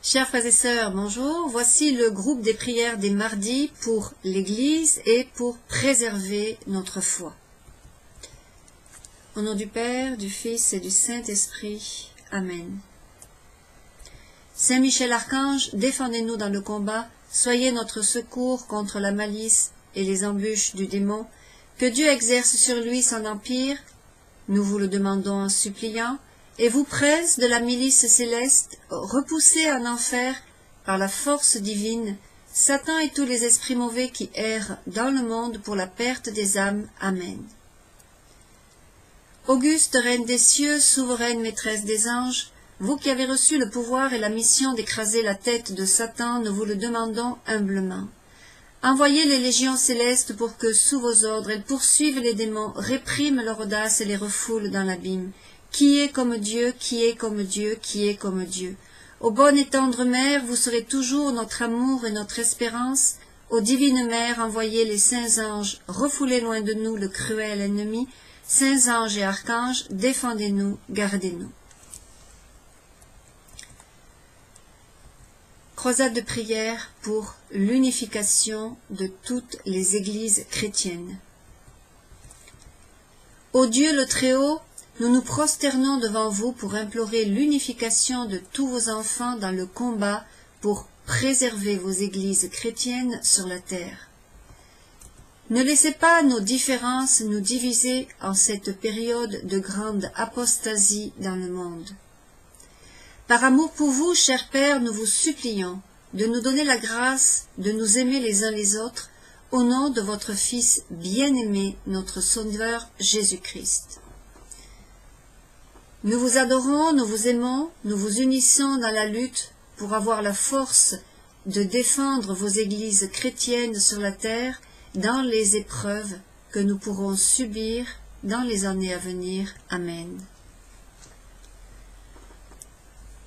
Chers frères et sœurs, bonjour. Voici le groupe des prières des mardis pour l'Église et pour préserver notre foi. Au nom du Père, du Fils et du Saint-Esprit. Amen. Saint Michel Archange, défendez-nous dans le combat, soyez notre secours contre la malice et les embûches du démon. Que Dieu exerce sur lui son empire, nous vous le demandons en suppliant, et vous presse de la milice céleste, repoussez en enfer par la force divine, Satan et tous les esprits mauvais qui errent dans le monde pour la perte des âmes. Amen. Auguste Reine des cieux, souveraine maîtresse des anges, vous qui avez reçu le pouvoir et la mission d'écraser la tête de Satan, nous vous le demandons humblement. Envoyez les légions célestes pour que, sous vos ordres, elles poursuivent les démons, répriment leur audace et les refoulent dans l'abîme. Qui est comme Dieu, qui est comme Dieu, qui est comme Dieu? Ô bonne et tendre Mère, vous serez toujours notre amour et notre espérance. Ô divine Mère, envoyez les saints anges, refoulez loin de nous le cruel ennemi. Saints anges et archanges, défendez-nous, gardez-nous. Croisade de prière pour l'unification de toutes les églises chrétiennes. Ô Dieu le Très-Haut, nous nous prosternons devant vous pour implorer l'unification de tous vos enfants dans le combat pour préserver vos églises chrétiennes sur la terre. Ne laissez pas nos différences nous diviser en cette période de grande apostasie dans le monde. Par amour pour vous, cher Père, nous vous supplions de nous donner la grâce de nous aimer les uns les autres au nom de votre Fils bien-aimé, notre Sauveur Jésus-Christ. Nous vous adorons, nous vous aimons, nous vous unissons dans la lutte pour avoir la force de défendre vos églises chrétiennes sur la terre dans les épreuves que nous pourrons subir dans les années à venir. Amen.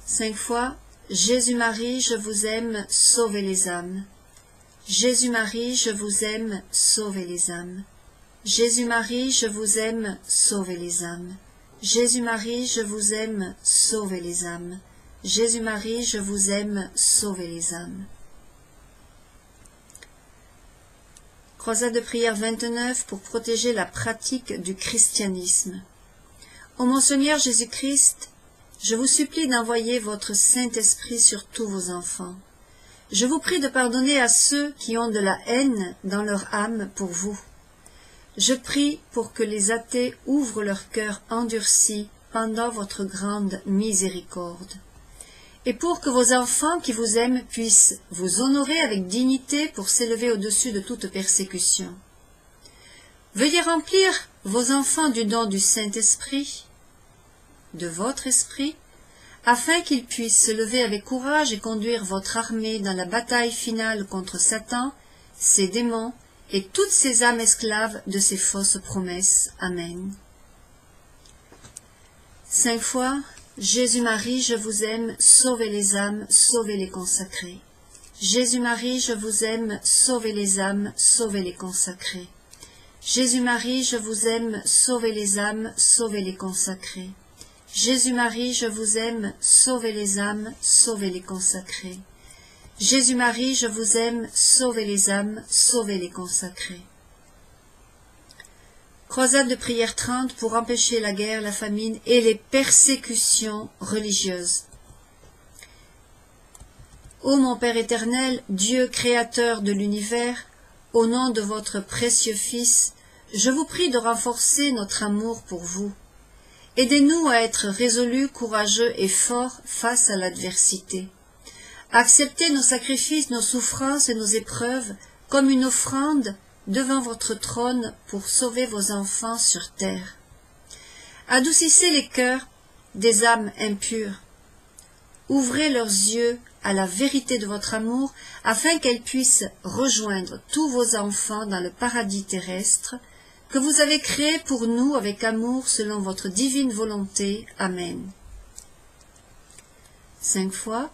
5 fois, Jésus-Marie, je vous aime, sauvez les âmes. Jésus-Marie, je vous aime, sauvez les âmes. Jésus-Marie, je vous aime, sauvez les âmes. Jésus-Marie, je vous aime, sauvez les âmes. Jésus-Marie, je vous aime, sauvez les âmes. Croisade de prière 29 pour protéger la pratique du christianisme. Ô mon Seigneur Jésus-Christ, je vous supplie d'envoyer votre Saint-Esprit sur tous vos enfants. Je vous prie de pardonner à ceux qui ont de la haine dans leur âme pour vous. Je prie pour que les athées ouvrent leur cœur endurci pendant votre grande miséricorde. Et pour que vos enfants qui vous aiment puissent vous honorer avec dignité pour s'élever au-dessus de toute persécution. Veuillez remplir vos enfants du don du Saint-Esprit, de votre esprit, afin qu'ils puissent se lever avec courage et conduire votre armée dans la bataille finale contre Satan, ses démons et toutes ces âmes esclaves de ces fausses promesses. Amen. 5 fois, Jésus-Marie, je vous aime, sauvez les âmes, sauvez les consacrés. Jésus-Marie, je vous aime, sauvez les âmes, sauvez les consacrés. Jésus-Marie, je vous aime, sauvez les âmes, sauvez les consacrés. Jésus-Marie, je vous aime, sauvez les âmes, sauvez les consacrés. Jésus-Marie, je vous aime, sauvez les âmes, sauvez les consacrés. Croisade de prière 30 pour empêcher la guerre, la famine et les persécutions religieuses. Ô mon Père éternel, Dieu créateur de l'univers, au nom de votre précieux Fils, je vous prie de renforcer notre amour pour vous. Aidez-nous à être résolus, courageux et forts face à l'adversité. Acceptez nos sacrifices, nos souffrances et nos épreuves comme une offrande devant votre trône pour sauver vos enfants sur terre. Adoucissez les cœurs des âmes impures. Ouvrez leurs yeux à la vérité de votre amour afin qu'elles puissent rejoindre tous vos enfants dans le paradis terrestre que vous avez créé pour nous avec amour selon votre divine volonté. Amen. 5 fois,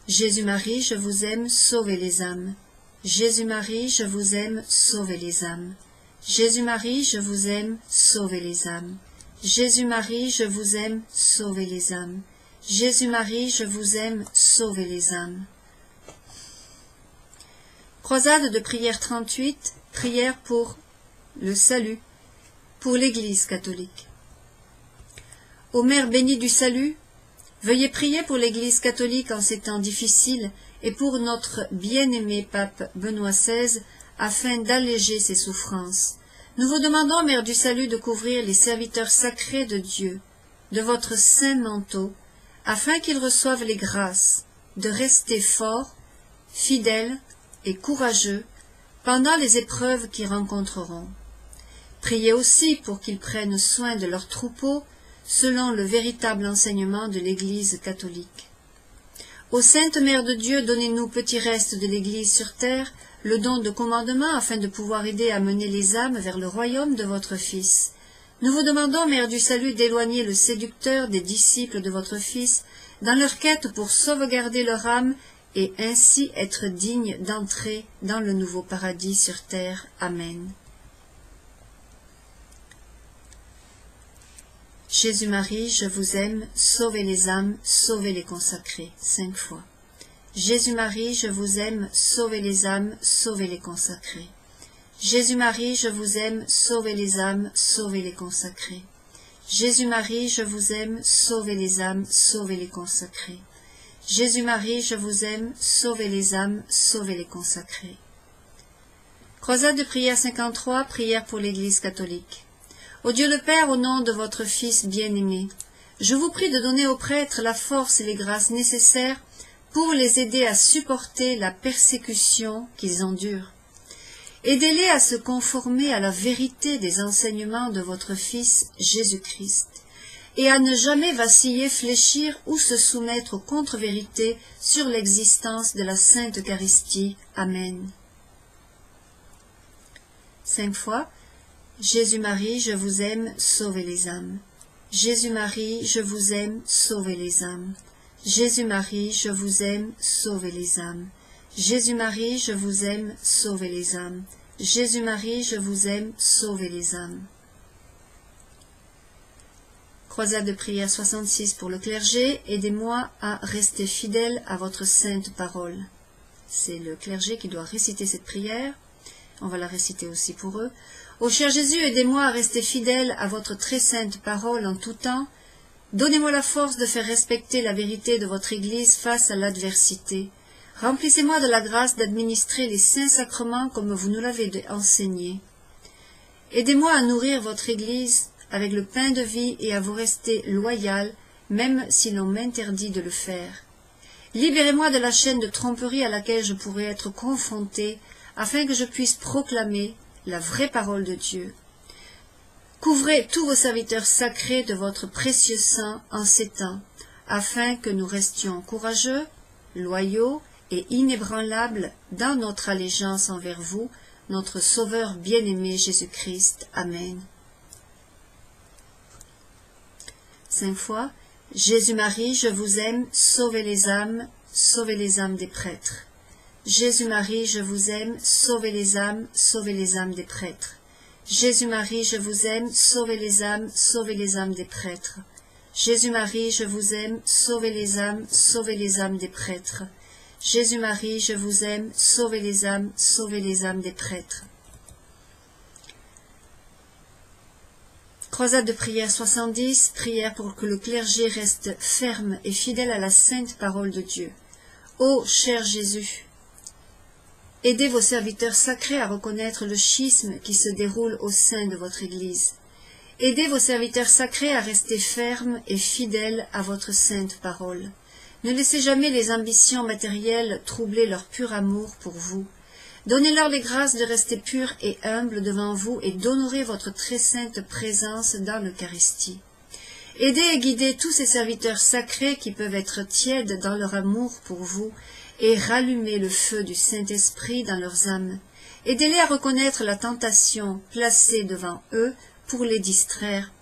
Jésus-Marie, je vous aime, sauvez les âmes. Jésus-Marie, je vous aime, sauvez les âmes. Jésus-Marie, je vous aime, sauvez les âmes. Jésus-Marie, je vous aime, sauvez les âmes. Jésus-Marie, je vous aime, sauvez les âmes. Croisade de prière 38, prière pour le salut, pour l'Église catholique. Ô Mère bénie du salut, veuillez prier pour l'Église catholique en ces temps difficiles et pour notre bien-aimé pape Benoît XVI afin d'alléger ses souffrances. Nous vous demandons, Mère du salut, de couvrir les serviteurs sacrés de Dieu de votre saint manteau, afin qu'ils reçoivent les grâces de rester forts, fidèles et courageux pendant les épreuves qu'ils rencontreront. Priez aussi pour qu'ils prennent soin de leurs troupeaux selon le véritable enseignement de l'Église catholique. Ô Sainte Mère de Dieu, donnez-nous, petits restes de l'Église sur terre, le don de commandement afin de pouvoir aider à mener les âmes vers le royaume de votre Fils. Nous vous demandons, Mère du salut, d'éloigner le séducteur des disciples de votre Fils dans leur quête pour sauvegarder leur âme et ainsi être dignes d'entrer dans le nouveau paradis sur terre. Amen. Jésus-Marie, je vous aime, sauvez les âmes, sauvez les consacrés. 5 fois. Jésus-Marie, je vous aime, sauvez les âmes, sauvez les consacrés. Jésus-Marie, je vous aime, sauvez les âmes, sauvez les consacrés. Jésus-Marie, je vous aime, sauvez les âmes, sauvez les consacrés. Jésus-Marie, je vous aime, sauvez les âmes, sauvez les consacrés. Croisade de prière 53, prière pour l'Église catholique. Ô Dieu le Père, au nom de votre Fils bien-aimé, je vous prie de donner aux prêtres la force et les grâces nécessaires pour les aider à supporter la persécution qu'ils endurent. Aidez-les à se conformer à la vérité des enseignements de votre Fils Jésus-Christ et à ne jamais vaciller, fléchir ou se soumettre aux contre-vérités sur l'existence de la Sainte Eucharistie. Amen. 5 fois. Jésus-Marie, je vous aime, sauvez les âmes. Jésus-Marie, je vous aime, sauvez les âmes. Jésus-Marie, je vous aime, sauvez les âmes. Jésus-Marie, je vous aime, sauvez les âmes. Jésus-Marie, je vous aime, sauvez les âmes. Croisade de prière 66 pour le clergé, aidez-moi à rester fidèle à votre sainte parole. C'est le clergé qui doit réciter cette prière. On va la réciter aussi pour eux. Ô cher Jésus, aidez-moi à rester fidèle à votre très sainte parole en tout temps. Donnez-moi la force de faire respecter la vérité de votre Église face à l'adversité. Remplissez-moi de la grâce d'administrer les saints sacrements comme vous nous l'avez enseigné. Aidez-moi à nourrir votre Église avec le pain de vie et à vous rester loyal, même si l'on m'interdit de le faire. Libérez-moi de la chaîne de tromperie à laquelle je pourrais être confronté, afin que je puisse proclamer la vraie parole de Dieu. Couvrez tous vos serviteurs sacrés de votre précieux sang en ces temps, afin que nous restions courageux, loyaux et inébranlables dans notre allégeance envers vous, notre Sauveur bien-aimé Jésus-Christ. Amen. 5 fois. Jésus-Marie, je vous aime, sauvez les âmes des prêtres. Jésus-Marie, je vous aime, sauvez les âmes des prêtres. Jésus-Marie, je vous aime, sauvez les âmes des prêtres. Jésus-Marie, je vous aime, sauvez les âmes des prêtres. Jésus-Marie, je vous aime, sauvez les âmes des prêtres. Croisade de prière 70, prière pour que le clergé reste ferme et fidèle à la sainte parole de Dieu. Ô cher Jésus, aidez vos serviteurs sacrés à reconnaître le schisme qui se déroule au sein de votre Église. Aidez vos serviteurs sacrés à rester fermes et fidèles à votre sainte parole. Ne laissez jamais les ambitions matérielles troubler leur pur amour pour vous. Donnez-leur les grâces de rester purs et humbles devant vous et d'honorer votre très sainte présence dans l'Eucharistie. Aidez et guidez tous ces serviteurs sacrés qui peuvent être tièdes dans leur amour pour vous et rallumer le feu du Saint-Esprit dans leurs âmes. Aidez-les à reconnaître la tentation placée devant eux pour les distraire.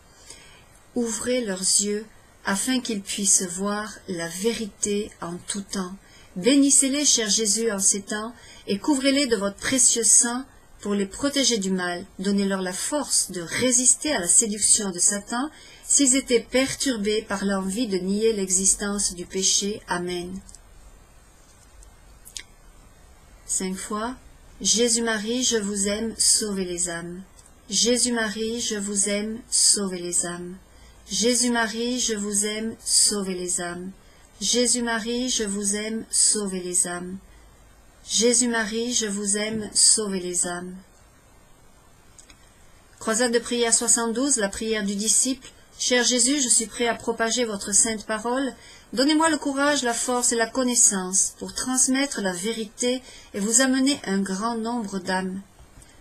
Ouvrez leurs yeux afin qu'ils puissent voir la vérité en tout temps. Bénissez-les, cher Jésus, en ces temps, et couvrez-les de votre précieux sang pour les protéger du mal. Donnez-leur la force de résister à la séduction de Satan, s'ils étaient perturbés par l'envie de nier l'existence du péché. Amen. 5 fois. Jésus-Marie, je vous aime, sauvez les âmes. Jésus-Marie, je vous aime, sauvez les âmes. Jésus-Marie, je vous aime, sauvez les âmes. Jésus-Marie, je vous aime, sauvez les âmes. Jésus-Marie, je vous aime, sauvez les âmes. Croisade de prière 72, la prière du disciple. Cher Jésus, je suis prêt à propager votre sainte parole. Donnez-moi le courage, la force et la connaissance pour transmettre la vérité et vous amener un grand nombre d'âmes.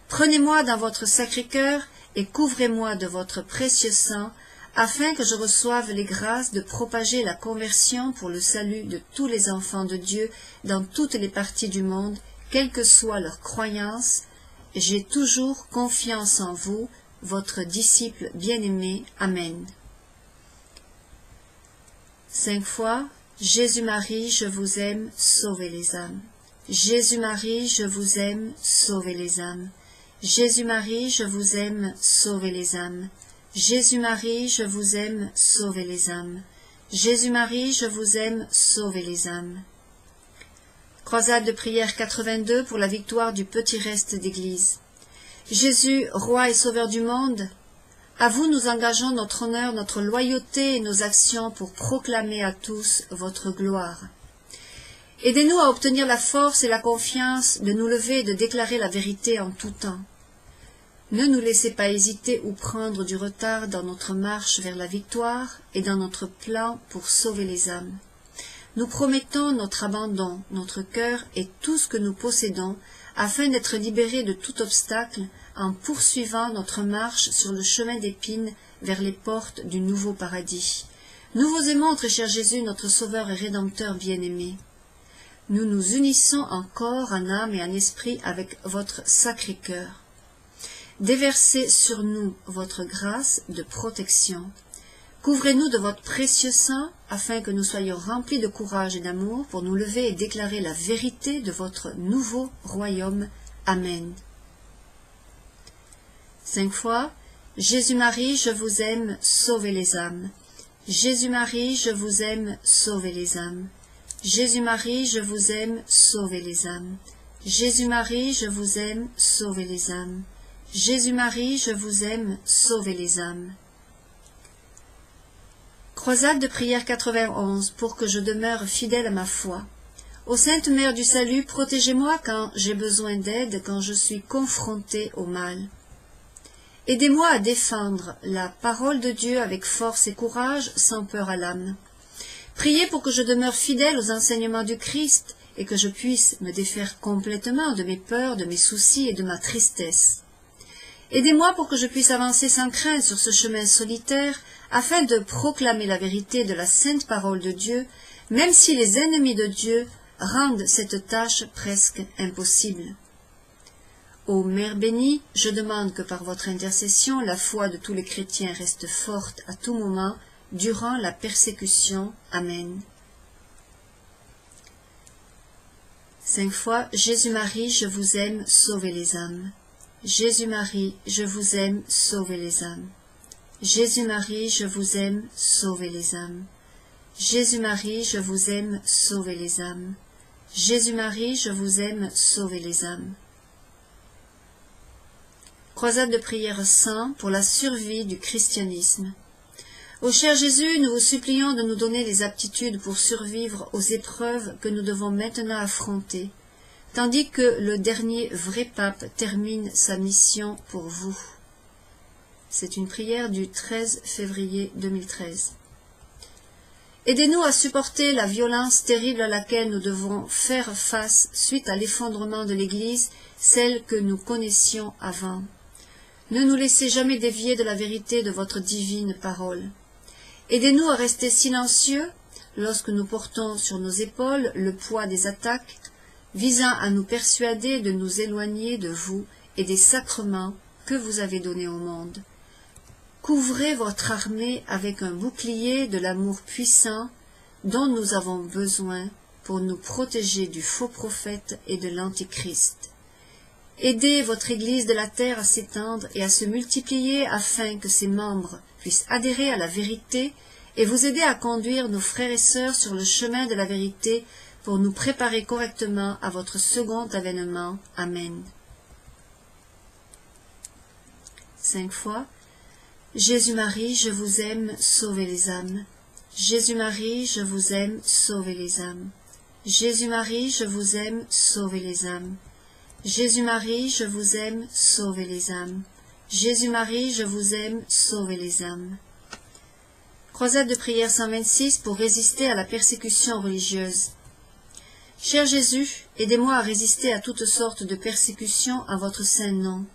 Prenez-moi dans votre sacré cœur et couvrez-moi de votre précieux sang, afin que je reçoive les grâces de propager la conversion pour le salut de tous les enfants de Dieu dans toutes les parties du monde, quelle que soit leur croyance. J'ai toujours confiance en vous, votre disciple bien-aimé. Amen. 5 fois. Jésus-Marie, je vous aime, sauvez les âmes. Jésus-Marie, je vous aime, sauvez les âmes. Jésus-Marie, je vous aime, sauvez les âmes. Jésus-Marie, je vous aime, sauvez les âmes. Jésus-Marie, je vous aime, sauvez les âmes. Croisade de prière 82 pour la victoire du petit reste d'Église. Jésus, roi et sauveur du monde, à vous nous engageons notre honneur, notre loyauté et nos actions pour proclamer à tous votre gloire. Aidez-nous à obtenir la force et la confiance de nous lever et de déclarer la vérité en tout temps. Ne nous laissez pas hésiter ou prendre du retard dans notre marche vers la victoire et dans notre plan pour sauver les âmes. Nous promettons notre abandon, notre cœur et tout ce que nous possédons afin d'être libérés de tout obstacle en poursuivant notre marche sur le chemin d'épines vers les portes du nouveau paradis. Nous vous aimons, très cher Jésus, notre Sauveur et Rédempteur bien-aimé. Nous nous unissons en corps, en âme et en esprit avec votre sacré cœur. Déversez sur nous votre grâce de protection. Couvrez-nous de votre précieux sang, afin que nous soyons remplis de courage et d'amour pour nous lever et déclarer la vérité de votre nouveau royaume. Amen. 5 fois. Jésus-Marie, je vous aime, sauvez les âmes. Jésus-Marie, je vous aime, sauvez les âmes. Jésus-Marie, je vous aime, sauvez les âmes. Jésus-Marie, je vous aime, sauvez les âmes. Jésus-Marie, je vous aime, sauvez les âmes. Croisade de prière 91 pour que je demeure fidèle à ma foi. Ô Sainte Mère du Salut, protégez-moi quand j'ai besoin d'aide, quand je suis confrontée au mal. Aidez-moi à défendre la parole de Dieu avec force et courage, sans peur à l'âme. Priez pour que je demeure fidèle aux enseignements du Christ et que je puisse me défaire complètement de mes peurs, de mes soucis et de ma tristesse. Aidez-moi pour que je puisse avancer sans crainte sur ce chemin solitaire afin de proclamer la vérité de la sainte parole de Dieu, même si les ennemis de Dieu rendent cette tâche presque impossible. Ô Mère bénie, je demande que par votre intercession, la foi de tous les chrétiens reste forte à tout moment, durant la persécution. Amen. 5 fois, Jésus-Marie, je vous aime, sauvez les âmes. Jésus-Marie, je vous aime, sauvez les âmes. Jésus-Marie, je vous aime, sauvez les âmes. Jésus-Marie, je vous aime, sauvez les âmes. Jésus-Marie, je vous aime, sauvez les âmes. Croisade de prière 100 pour la survie du christianisme. Ô cher Jésus, nous vous supplions de nous donner les aptitudes pour survivre aux épreuves que nous devons maintenant affronter, tandis que le dernier vrai pape termine sa mission pour vous. C'est une prière du 13 février 2013. Aidez-nous à supporter la violence terrible à laquelle nous devons faire face suite à l'effondrement de l'Église, celle que nous connaissions avant. Ne nous laissez jamais dévier de la vérité de votre divine parole. Aidez-nous à rester silencieux lorsque nous portons sur nos épaules le poids des attaques, visant à nous persuader de nous éloigner de vous et des sacrements que vous avez donnés au monde. Couvrez votre armée avec un bouclier de l'amour puissant dont nous avons besoin pour nous protéger du faux prophète et de l'Antichrist. Aidez votre Église de la terre à s'étendre et à se multiplier afin que ses membres, puisse adhérer à la vérité et vous aider à conduire nos frères et sœurs sur le chemin de la vérité pour nous préparer correctement à votre second avènement. Amen. 5 fois. Jésus-Marie, je vous aime, sauvez les âmes. Jésus-Marie, je vous aime, sauvez les âmes. Jésus-Marie, je vous aime, sauvez les âmes. Jésus-Marie, je vous aime, sauvez les âmes. Jésus-Marie, je vous aime, sauvez les âmes. Croisade de prière 126 pour résister à la persécution religieuse. Cher Jésus, aidez-moi à résister à toutes sortes de persécutions en votre saint nom.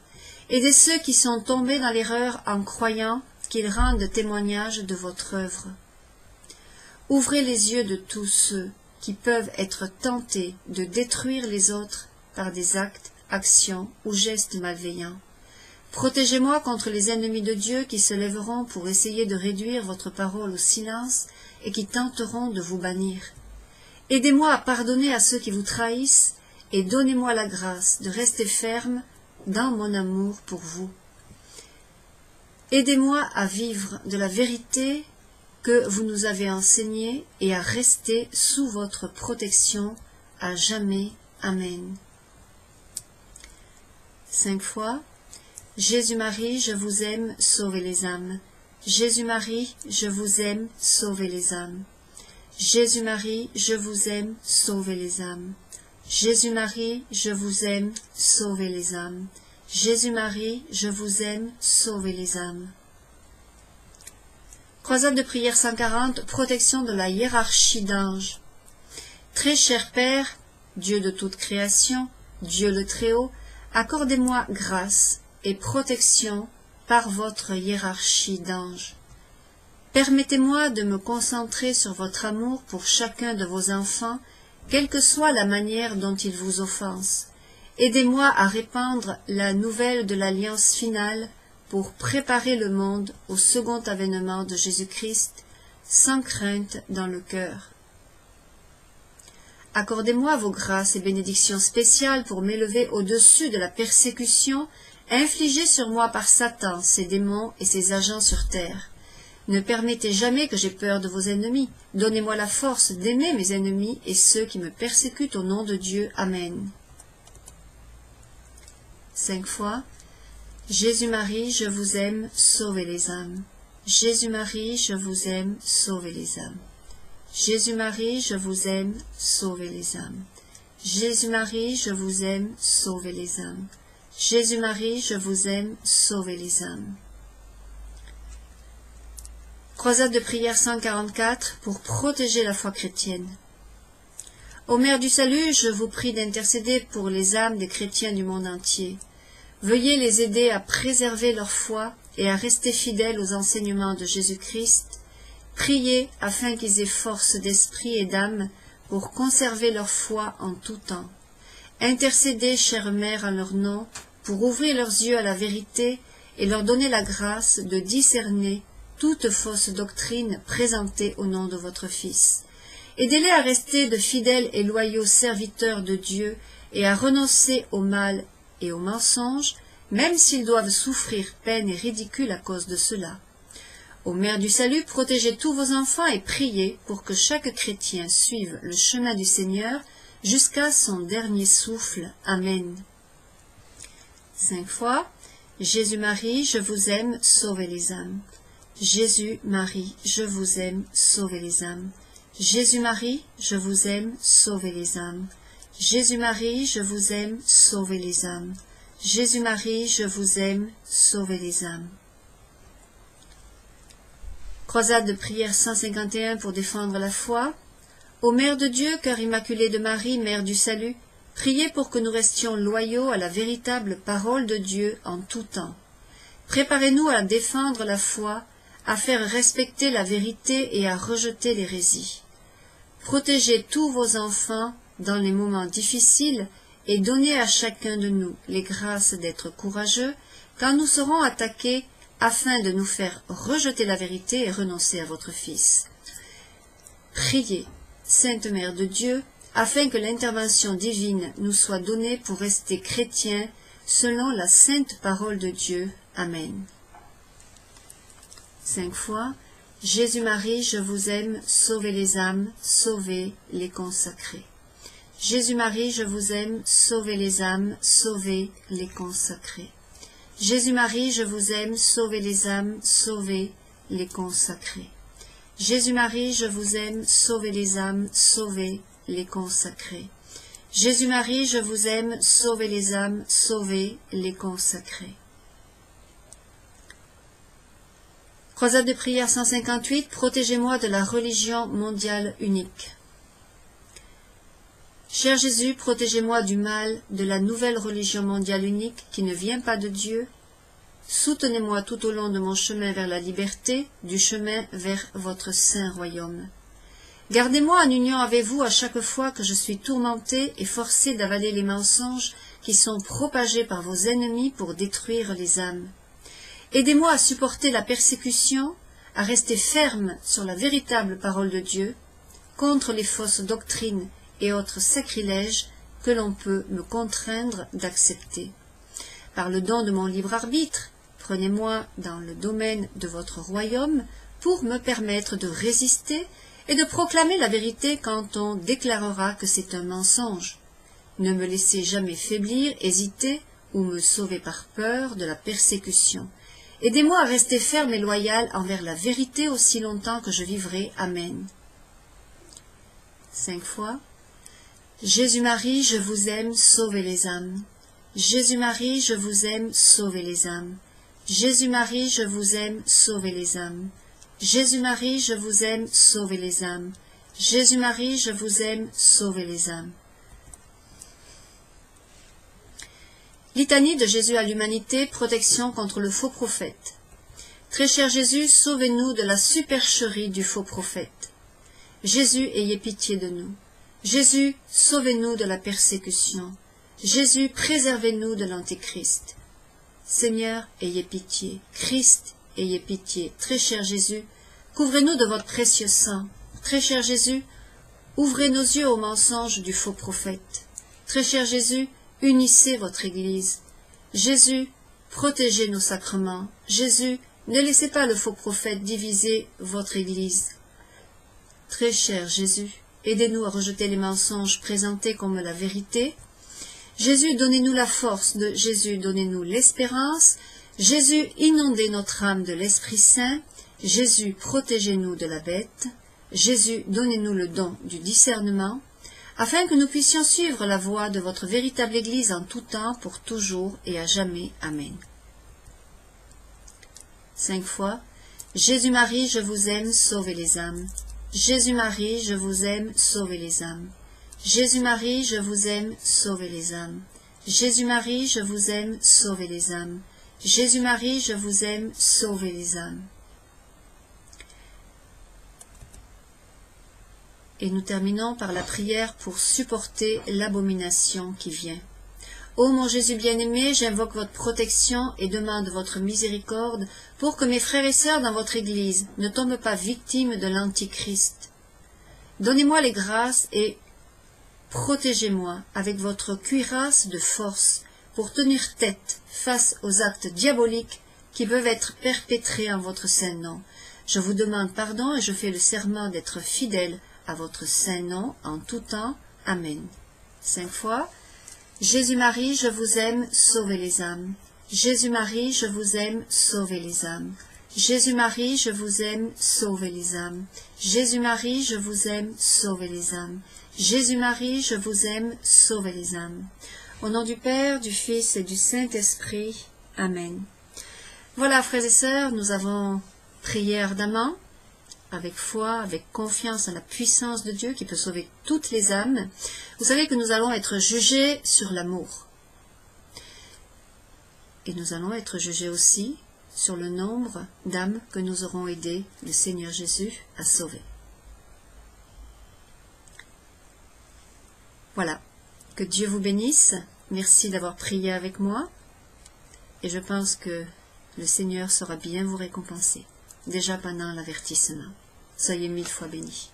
Aidez ceux qui sont tombés dans l'erreur en croyant qu'ils rendent témoignage de votre œuvre. Ouvrez les yeux de tous ceux qui peuvent être tentés de détruire les autres par des actes, actions ou gestes malveillants. Protégez-moi contre les ennemis de Dieu qui se lèveront pour essayer de réduire votre parole au silence et qui tenteront de vous bannir. Aidez-moi à pardonner à ceux qui vous trahissent et donnez-moi la grâce de rester ferme dans mon amour pour vous. Aidez-moi à vivre de la vérité que vous nous avez enseignée et à rester sous votre protection à jamais. Amen. 5 fois. Jésus-Marie, je vous aime, sauvez les âmes. Jésus-Marie, je vous aime, sauvez les âmes. Jésus-Marie, je vous aime, sauvez les âmes. Jésus-Marie, je vous aime, sauvez les âmes. Jésus-Marie, je vous aime, sauvez les âmes. Croisade de prière 140, protection de la hiérarchie d'anges. Très cher Père, Dieu de toute création, Dieu le Très-Haut, accordez-moi grâce et protection par votre hiérarchie d'anges. Permettez-moi de me concentrer sur votre amour pour chacun de vos enfants, quelle que soit la manière dont ils vous offensent. Aidez-moi à répandre la nouvelle de l'alliance finale pour préparer le monde au second avènement de Jésus-Christ, sans crainte dans le cœur. Accordez-moi vos grâces et bénédictions spéciales pour m'élever au-dessus de la persécution infligée sur moi par Satan, ses démons et ses agents sur terre. Ne permettez jamais que j'aie peur de vos ennemis. Donnez-moi la force d'aimer mes ennemis et ceux qui me persécutent au nom de Dieu. Amen. 5 fois. Jésus-Marie, je vous aime, sauvez les âmes. Jésus-Marie, je vous aime, sauvez les âmes. Jésus-Marie, je vous aime, sauvez les âmes. Jésus-Marie, je vous aime, sauvez les âmes. Jésus-Marie, je vous aime, sauvez les âmes. Croisade de prière 144 pour protéger la foi chrétienne. Ô Mère du Salut, je vous prie d'intercéder pour les âmes des chrétiens du monde entier. Veuillez les aider à préserver leur foi et à rester fidèles aux enseignements de Jésus-Christ. Priez afin qu'ils aient force d'esprit et d'âme pour conserver leur foi en tout temps. Intercédez, chère Mère, en leur nom, pour ouvrir leurs yeux à la vérité et leur donner la grâce de discerner toute fausse doctrine présentée au nom de votre Fils. Aidez-les à rester de fidèles et loyaux serviteurs de Dieu et à renoncer au mal et au mensonge, même s'ils doivent souffrir peine et ridicule à cause de cela. Ô Mère du Salut, protégez tous vos enfants et priez pour que chaque chrétien suive le chemin du Seigneur jusqu'à son dernier souffle. Amen. 5 fois. Jésus-Marie, je vous aime, sauvez les âmes. Jésus-Marie, je vous aime, sauvez les âmes. Jésus-Marie, je vous aime, sauvez les âmes. Jésus-Marie, je vous aime, sauvez les âmes. Jésus-Marie, je vous aime, sauvez les âmes. Croisade de prière 151 pour défendre la foi. Ô Mère de Dieu, cœur immaculé de Marie, Mère du Salut, priez pour que nous restions loyaux à la véritable parole de Dieu en tout temps. Préparez-nous à défendre la foi, à faire respecter la vérité et à rejeter l'hérésie. Protégez tous vos enfants dans les moments difficiles et donnez à chacun de nous les grâces d'être courageux quand nous serons attaqués afin de nous faire rejeter la vérité et renoncer à votre Fils. Priez, Sainte Mère de Dieu, afin que l'intervention divine nous soit donnée pour rester chrétiens selon la sainte parole de Dieu. Amen. 5 fois. Jésus-Marie, je vous aime, sauvez les âmes, sauvez les consacrés. Jésus-Marie, je vous aime, sauvez les âmes, sauvez les consacrés. Jésus-Marie, je vous aime, sauvez les âmes, sauvez les consacrés. Jésus-Marie, je vous aime, sauvez les âmes, sauvez les consacrés. Jésus-Marie, je vous aime, sauvez les âmes, sauvez les consacrés. Croisade de prière 158, protégez-moi de la religion mondiale unique. Cher Jésus, protégez-moi du mal de la nouvelle religion mondiale unique qui ne vient pas de Dieu. Soutenez-moi tout au long de mon chemin vers la liberté, du chemin vers votre saint royaume. Gardez-moi en union avec vous à chaque fois que je suis tourmenté et forcé d'avaler les mensonges qui sont propagés par vos ennemis pour détruire les âmes. Aidez-moi à supporter la persécution, à rester ferme sur la véritable parole de Dieu, contre les fausses doctrines et autres sacrilèges que l'on peut me contraindre d'accepter. Par le don de mon libre arbitre, prenez-moi dans le domaine de votre royaume pour me permettre de résister et de proclamer la vérité quand on déclarera que c'est un mensonge. Ne me laissez jamais faiblir, hésiter ou me sauver par peur de la persécution. Aidez-moi à rester ferme et loyal envers la vérité aussi longtemps que je vivrai. Amen. 5 fois. Jésus-Marie, je vous aime, sauvez les âmes. Jésus-Marie, je vous aime, sauvez les âmes. Jésus-Marie, je vous aime, sauvez les âmes. Jésus-Marie, je vous aime, sauvez les âmes. Jésus-Marie, je vous aime, sauvez les âmes. Litanie de Jésus à l'humanité, protection contre le faux prophète. Très cher Jésus, sauvez-nous de la supercherie du faux prophète. Jésus, ayez pitié de nous. Jésus, sauvez-nous de la persécution. Jésus, préservez-nous de l'Antéchrist. Seigneur, ayez pitié. Christ, ayez pitié. Très cher Jésus, couvrez-nous de votre précieux sang. Très cher Jésus, ouvrez nos yeux aux mensonges du faux prophète. Très cher Jésus, unissez votre Église. Jésus, protégez nos sacrements. Jésus, ne laissez pas le faux prophète diviser votre Église. Très cher Jésus, aidez-nous à rejeter les mensonges présentés comme la vérité. Jésus, donnez-nous la force. Jésus, donnez-nous l'espérance. Jésus, inondez notre âme de l'Esprit Saint. Jésus, protégez-nous de la bête. Jésus, donnez-nous le don du discernement, afin que nous puissions suivre la voie de votre véritable Église en tout temps, pour toujours et à jamais. Amen. 5 fois. Jésus-Marie, je vous aime, sauvez les âmes. Jésus-Marie, je vous aime, sauvez les âmes. Jésus-Marie, je vous aime, sauvez les âmes. Jésus-Marie, je vous aime, sauvez les âmes. Jésus-Marie, je vous aime, sauvez les âmes. Et nous terminons par la prière pour supporter l'abomination qui vient. Ô mon Jésus bien-aimé, j'invoque votre protection et demande votre miséricorde pour que mes frères et sœurs dans votre Église ne tombent pas victimes de l'Antichrist. Donnez-moi les grâces et protégez-moi avec votre cuirasse de force pour tenir tête face aux actes diaboliques qui peuvent être perpétrés en votre saint nom. Je vous demande pardon et je fais le serment d'être fidèle à votre saint nom en tout temps. Amen. 5 fois. Jésus-Marie, je vous aime, sauvez les âmes. Jésus-Marie, je vous aime, sauvez les âmes. Jésus-Marie, je vous aime, sauvez les âmes. Jésus-Marie, je vous aime, sauvez les âmes. Jésus-Marie, je vous aime, sauvez les âmes. Au nom du Père, du Fils et du Saint-Esprit. Amen. Voilà, frères et sœurs, nous avons prié ardemment, avec foi, avec confiance en la puissance de Dieu qui peut sauver toutes les âmes. Vous savez que nous allons être jugés sur l'amour. Et nous allons être jugés aussi sur le nombre d'âmes que nous aurons aidé le Seigneur Jésus à sauver. Voilà. Que Dieu vous bénisse. Merci d'avoir prié avec moi. Et je pense que le Seigneur saura bien vous récompenser, déjà pendant l'avertissement. Soyez 1000 fois bénis.